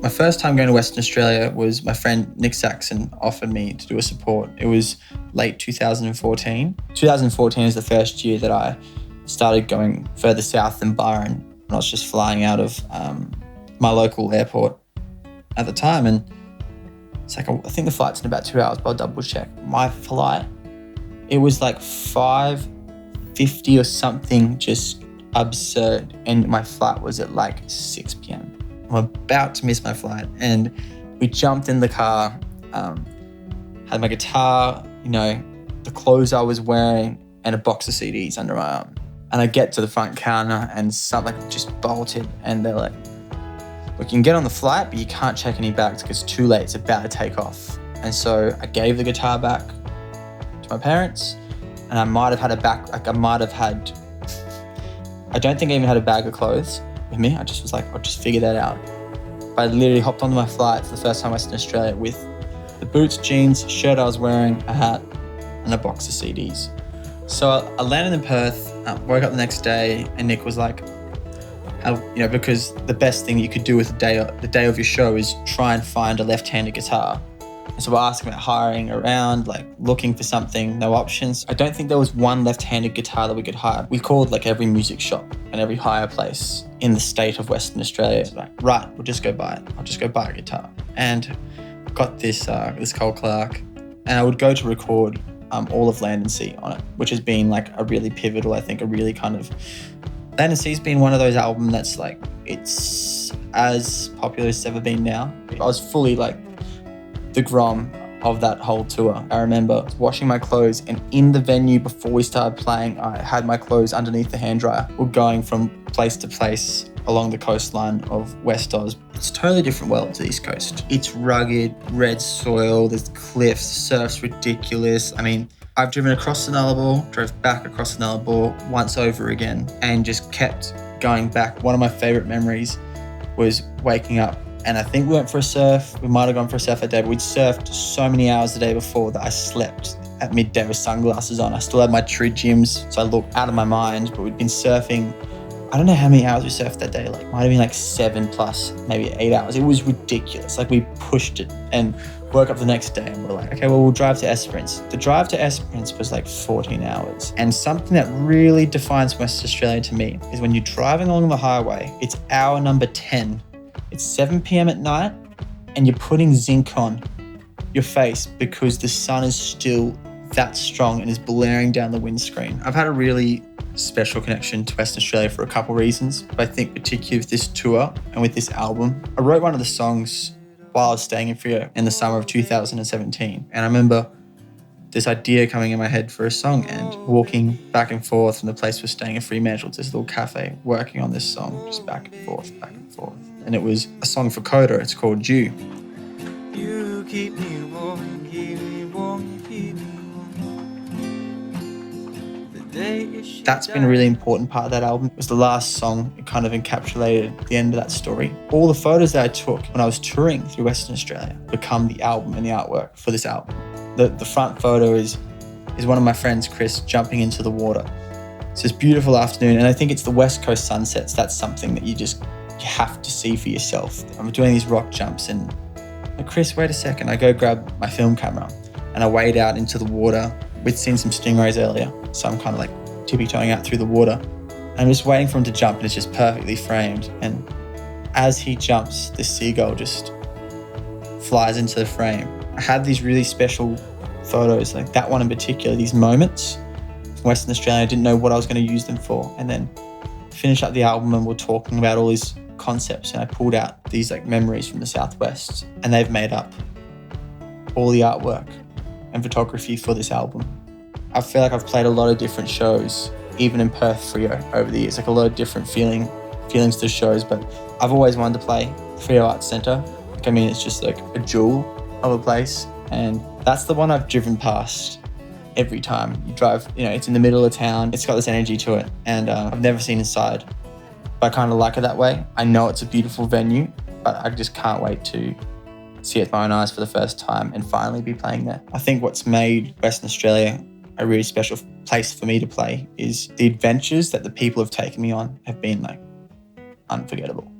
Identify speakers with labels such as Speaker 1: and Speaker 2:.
Speaker 1: My first time going to Western Australia was my friend Nick Saxon offered me to do a support. It was late 2014. 2014 is the first year that I started going further south than Byron. I was just flying out of my local airport at the time, and it's like, I think the flight's in about 2 hours, but I'll double check. My flight, it was like 5:50 or something, just absurd. And my flight was at like 6 p.m. I'm about to miss my flight, and we jumped in the car, had my guitar, the clothes I was wearing, and a box of CDs under my arm. And I get to the front counter and something just bolted, and they're like, "We can get on the flight, but you can't check any bags because it's too late, it's about to take off." And so I gave the guitar back to my parents, and I might have had I don't think I even had a bag of clothes with me. I just was like, I'll just figure that out. But I literally hopped onto my flight for the first time in Western Australia with the boots, jeans, shirt I was wearing, a hat, and a box of CDs. So I landed in Perth, woke up the next day, and Nick was like, because the best thing you could do with the day of your show is try and find a left-handed guitar. And so we're asking about hiring around, like looking for something, no options. I don't think there was one left-handed guitar that we could hire. We called like every music shop and every hire place in the state of Western Australia. Like, right, we'll just go buy it. I'll just go buy a guitar. And got this Cole Clark, and I would go to record all of Land and Sea on it, which has been like a really pivotal, I think, Land and Sea's been one of those albums that's like, it's as popular as it's ever been now. I was fully like the grom of that whole tour. I remember washing my clothes, and in the venue before we started playing, I had my clothes underneath the hand dryer. We're going from place to place along the coastline of West Oz. It's a totally different world to the East Coast. It's rugged, red soil, there's cliffs, surf's ridiculous. I mean, I've driven across the Nullarbor, drove back across the Nullarbor once over again, and just kept going back. One of my favorite memories was waking up, and I think we went for a surf. We might have gone for a surf that day, but we'd surfed so many hours the day before that I slept at midday with sunglasses on. I still had my tritiums, so I looked out of my mind, but we'd been surfing. I don't know how many hours we surfed that day. Like, might have been like 7+, maybe 8 hours. It was ridiculous. Like, we pushed it and woke up the next day and we're like, okay, well, we'll drive to Esperance. The drive to Esperance was like 14 hours. And something that really defines Western Australia to me is when you're driving along the highway, it's hour number 10. It's 7 p.m. at night, and you're putting zinc on your face because the sun is still that strong and is blaring down the windscreen. I've had a really special connection to Western Australia for a couple reasons, but I think particularly with this tour and with this album. I wrote one of the songs while I was staying in Freo in the summer of 2017. And I remember this idea coming in my head for a song, and walking back and forth from the place we're staying in Fremantle to this little cafe, working on this song, just back and forth. And it was a song for Coda. It's called Dew.
Speaker 2: You keep me warm, keep me warm, keep me warm.
Speaker 1: That's been a really important part of that album. It was the last song. It kind of encapsulated the end of that story. All the photos that I took when I was touring through Western Australia become the album and the artwork for this album. The front photo is one of my friends, Chris, jumping into the water. It's this beautiful afternoon, and I think it's the West Coast sunsets. That's something that you have to see for yourself. I'm doing these rock jumps, and like, Chris, wait a second. I go grab my film camera and I wade out into the water. We'd seen some stingrays earlier, so I'm kind of like tippy-toeing out through the water. I'm just waiting for him to jump, and it's just perfectly framed. And as he jumps, this seagull just flies into the frame. I had these really special photos, like that one in particular, these moments from Western Australia. I didn't know what I was going to use them for. And then finish up the album, and we're talking about all these concepts, and I pulled out these like memories from the Southwest, and they've made up all the artwork and photography for this album. I feel like I've played a lot of different shows, even in Perth, Freo, over the years, like a lot of different feelings to shows, but I've always wanted to play Freo Arts Centre. Like, I mean, it's just like a jewel of a place, and that's the one I've driven past every time you drive. It's in the middle of town, it's got this energy to it, and I've never seen inside, but I kind of like it that way. I know it's a beautiful venue, but I just can't wait to see it with my own eyes for the first time and finally be playing there. I think what's made Western Australia a really special place for me to play is the adventures that the people have taken me on have been like unforgettable.